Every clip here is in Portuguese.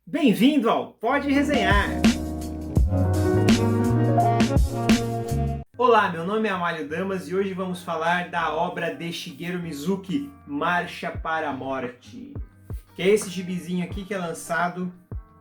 Bem-vindo ao Pode Resenhar! Olá, meu nome é Amálio Damas e hoje vamos falar da obra de Shigeru Mizuki, Marcha para a Morte. Que é esse gibizinho aqui que é lançado...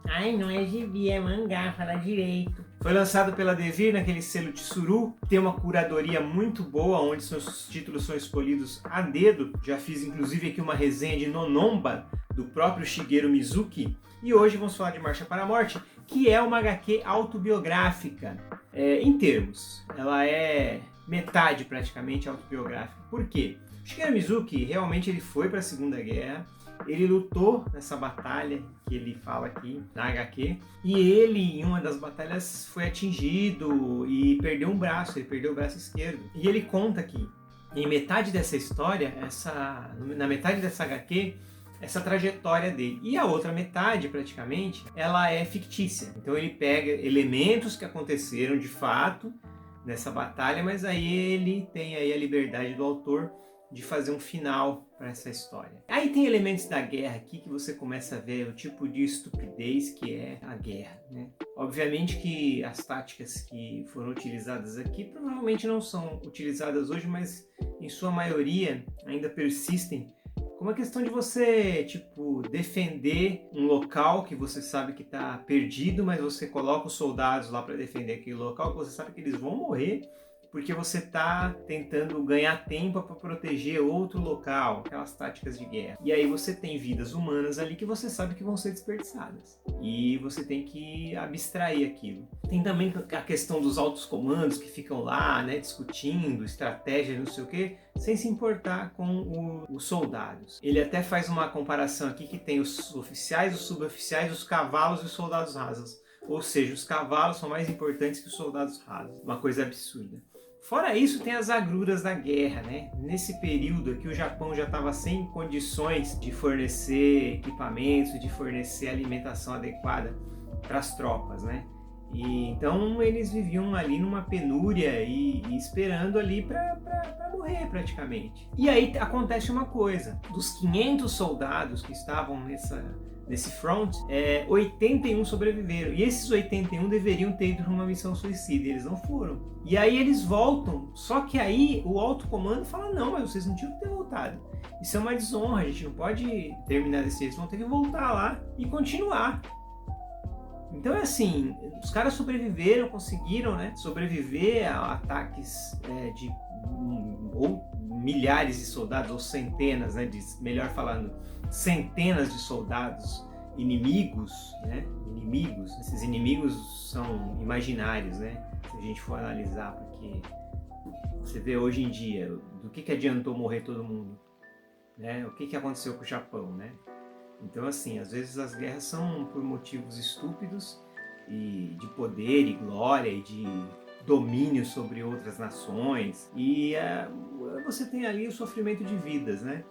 Ai, não é gibi, é mangá, fala direito. Foi lançado pela Devir naquele selo Tsuru, tem uma curadoria muito boa, onde seus títulos são escolhidos a dedo. Já fiz inclusive aqui uma resenha de Nonomba, do próprio Shigeru Mizuki. E hoje vamos falar de Marcha para a Morte, que é uma HQ autobiográfica, em termos. Ela é metade praticamente autobiográfica. Por quê? Shigeru Mizuki realmente ele foi para a Segunda Guerra, ele lutou nessa batalha que ele fala aqui na HQ, e ele em uma das batalhas foi atingido e perdeu um braço, ele perdeu o braço esquerdo. E ele conta aqui, em metade dessa história, na metade dessa HQ, essa trajetória dele. E a outra metade, praticamente, ela é fictícia. Então ele pega elementos que aconteceram de fato nessa batalha, mas aí ele tem aí a liberdade do autor de fazer um final para essa história. Aí tem elementos da guerra aqui que você começa a ver o tipo de estupidez que é a guerra, né? Obviamente que as táticas que foram utilizadas aqui provavelmente não são utilizadas hoje, mas em sua maioria ainda persistem, como a questão de você, tipo, defender um local que você sabe que está perdido, mas você coloca os soldados lá para defender aquele local que você sabe que eles vão morrer, porque você está tentando ganhar tempo para proteger outro local, aquelas táticas de guerra. E aí você tem vidas humanas ali que você sabe que vão ser desperdiçadas. E você tem que abstrair aquilo. Tem também a questão dos altos comandos que ficam lá, né, discutindo estratégia, não sei o quê, sem se importar com os soldados. Ele até faz uma comparação aqui que tem os oficiais, os suboficiais, os cavalos e os soldados rasos. Ou seja, os cavalos são mais importantes que os soldados rasos. Uma coisa absurda. Fora isso, tem as agruras da guerra, né? Nesse período aqui, o Japão já estava sem condições de fornecer equipamentos, de fornecer alimentação adequada para as tropas, né? E então eles viviam ali numa penúria e esperando ali para morrer praticamente. E aí acontece uma coisa: dos 500 soldados que estavam nesse front, 81 sobreviveram. E esses 81 deveriam ter ido para uma missão suicida, e eles não foram. E aí eles voltam, só que aí o alto comando fala: não, mas vocês não tinham que ter voltado. Isso é uma desonra, a gente não pode terminar desse jeito, eles vão ter que voltar lá e continuar. Então é assim, os caras sobreviveram, conseguiram, né, sobreviver a ataques de ou milhares de soldados, ou centenas, né, melhor falando, centenas de soldados inimigos, né, esses inimigos são imaginários, né, se a gente for analisar, porque você vê hoje em dia, do que adiantou morrer todo mundo, né, o que aconteceu com o Japão, né. Então, assim, às vezes as guerras são por motivos estúpidos e de poder e glória e de domínio sobre outras nações, e você tem ali o sofrimento de vidas, né?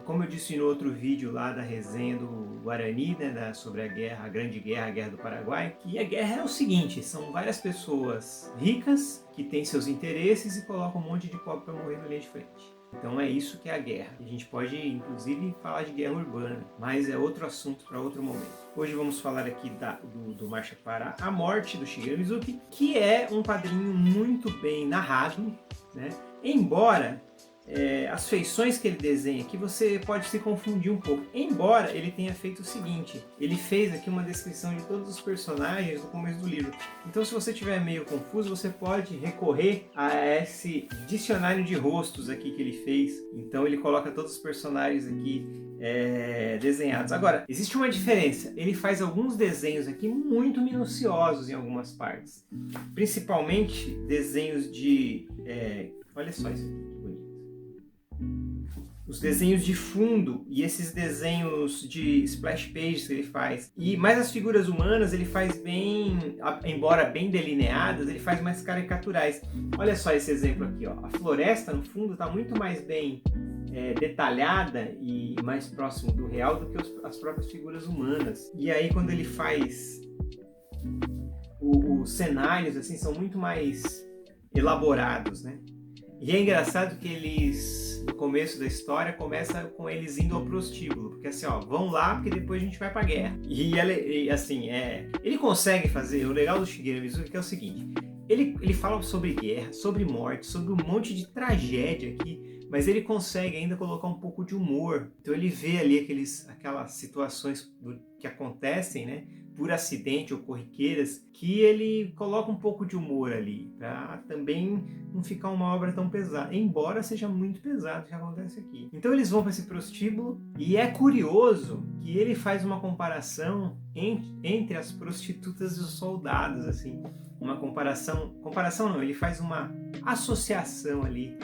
Como eu disse no outro vídeo lá da resenha do Guarani, né, sobre a guerra, a Grande Guerra, a Guerra do Paraguai, que a guerra é o seguinte: são várias pessoas ricas que têm seus interesses e colocam um monte de pobre para morrer na linha de frente. Então é isso que é a guerra. A gente pode, inclusive, falar de guerra urbana, mas é outro assunto para outro momento. Hoje vamos falar aqui do Marcha para a Morte, do Shigeru Mizuki, que é um quadrinho muito bem narrado, né? Embora as feições que ele desenha aqui, você pode se confundir um pouco. Embora ele tenha feito o seguinte: ele fez aqui uma descrição de todos os personagens no começo do livro. Então, se você estiver meio confuso, você pode recorrer a esse dicionário de rostos aqui que ele fez. Então ele coloca todos os personagens aqui desenhados. Agora, existe uma diferença: ele faz alguns desenhos aqui muito minuciosos em algumas partes, principalmente desenhos de olha só isso aqui. Os desenhos de fundo e esses desenhos de splash pages que ele faz. Mas as figuras humanas ele faz bem, embora bem delineadas, ele faz mais caricaturais. Olha só esse exemplo aqui, ó. A floresta no fundo está muito mais bem detalhada e mais próximo do real do que as próprias figuras humanas. E aí quando ele faz os cenários, assim, são muito mais elaborados, né? E é engraçado que eles no começo da história, começa com eles indo ao prostíbulo, porque assim, ó, vão lá porque depois a gente vai pra guerra. E assim, ele consegue fazer, o legal do Shigeru Mizuki que é o seguinte, ele fala sobre guerra, sobre morte, sobre um monte de tragédia aqui, mas ele consegue ainda colocar um pouco de humor. Então ele vê ali aquelas situações que acontecem, né, por acidente ou corriqueiras, que ele coloca um pouco de humor ali, para também não ficar uma obra tão pesada, embora seja muito pesado o que acontece aqui. Então eles vão para esse prostíbulo, e é curioso que ele faz uma comparação entre as prostitutas e os soldados, assim, uma comparação não, ele faz uma associação ali,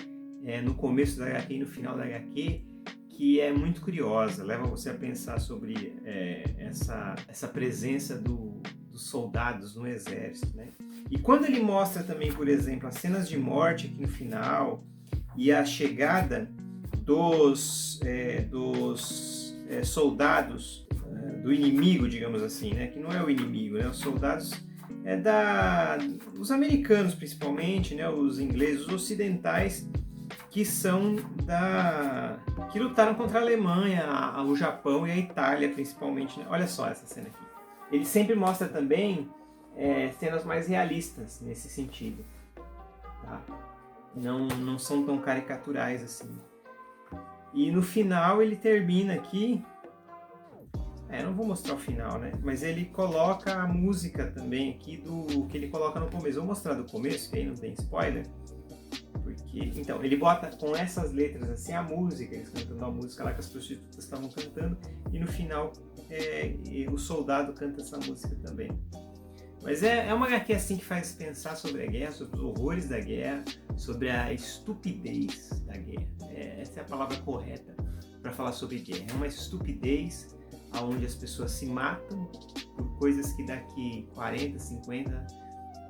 no começo da HQ e no final da HQ, que é muito curiosa, leva você a pensar sobre essa presença dos soldados no exército, né? E quando ele mostra também, por exemplo, as cenas de morte aqui no final e a chegada dos soldados do inimigo, digamos assim, né? Que não é o inimigo, né? Os soldados os americanos principalmente, né? Os ingleses, os ocidentais, que são que lutaram contra a Alemanha, o Japão e a Itália principalmente, né? Olha só essa cena aqui. Ele sempre mostra também cenas mais realistas nesse sentido, tá? Não são tão caricaturais assim. E no final ele termina aqui, não vou mostrar o final, né? Mas ele coloca a música também aqui do que ele coloca no começo. Vou mostrar do começo, que aí não tem spoiler. Então, ele bota com essas letras assim a música, eles cantando a música lá que as prostitutas estavam cantando, e no final o soldado canta essa música também. Mas é uma HQ assim que faz pensar sobre a guerra, sobre os horrores da guerra, sobre a estupidez da guerra. Essa é a palavra correta para falar sobre guerra. É uma estupidez onde as pessoas se matam por coisas que daqui 40, 50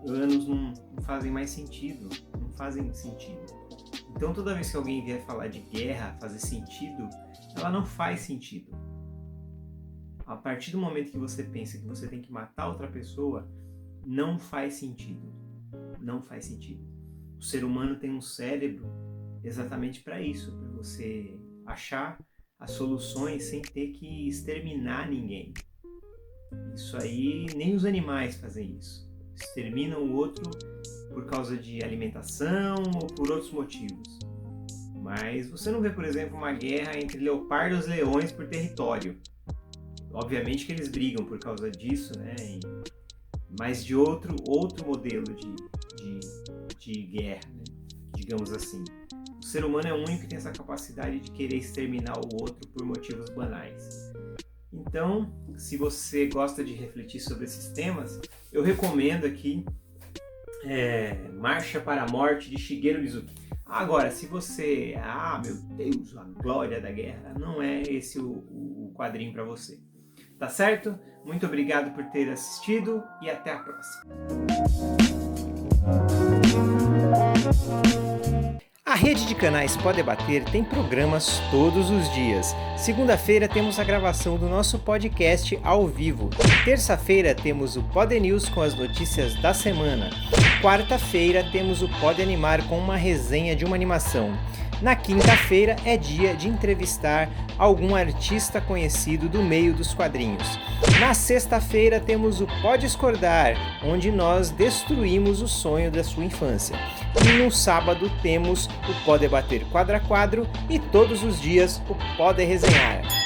anos não fazem mais sentido. Não fazem sentido. Então toda vez que alguém vier falar de guerra, fazer sentido, ela não faz sentido. A partir do momento que você pensa que você tem que matar outra pessoa, não faz sentido. Não faz sentido. O ser humano tem um cérebro exatamente para isso, para você achar as soluções sem ter que exterminar ninguém. Isso aí, nem os animais fazem isso. Exterminam o outro por causa de alimentação ou por outros motivos. Mas você não vê, por exemplo, uma guerra entre leopardos e leões por território. Obviamente que eles brigam por causa disso, né? Mas de outro modelo de guerra, né? Digamos assim. O ser humano é o único que tem essa capacidade de querer exterminar o outro por motivos banais. Então, se você gosta de refletir sobre esses temas, eu recomendo aqui Marcha para a Morte, de Shigeru Mizuki. Agora, se você... meu Deus, a glória da guerra, não é esse o quadrinho para você. Tá certo? Muito obrigado por ter assistido e até a próxima. A rede de canais Pode Debater tem programas todos os dias. Segunda-feira temos a gravação do nosso podcast ao vivo. Terça-feira temos o Pod News com as notícias da semana. Quarta-feira temos o Pode Animar com uma resenha de uma animação. Na quinta-feira é dia de entrevistar algum artista conhecido do meio dos quadrinhos. Na sexta-feira temos o Pode Discordar, onde nós destruímos o sonho da sua infância. E no sábado temos o Pode Debater Quadro a Quadro e todos os dias o Pode Resenhar.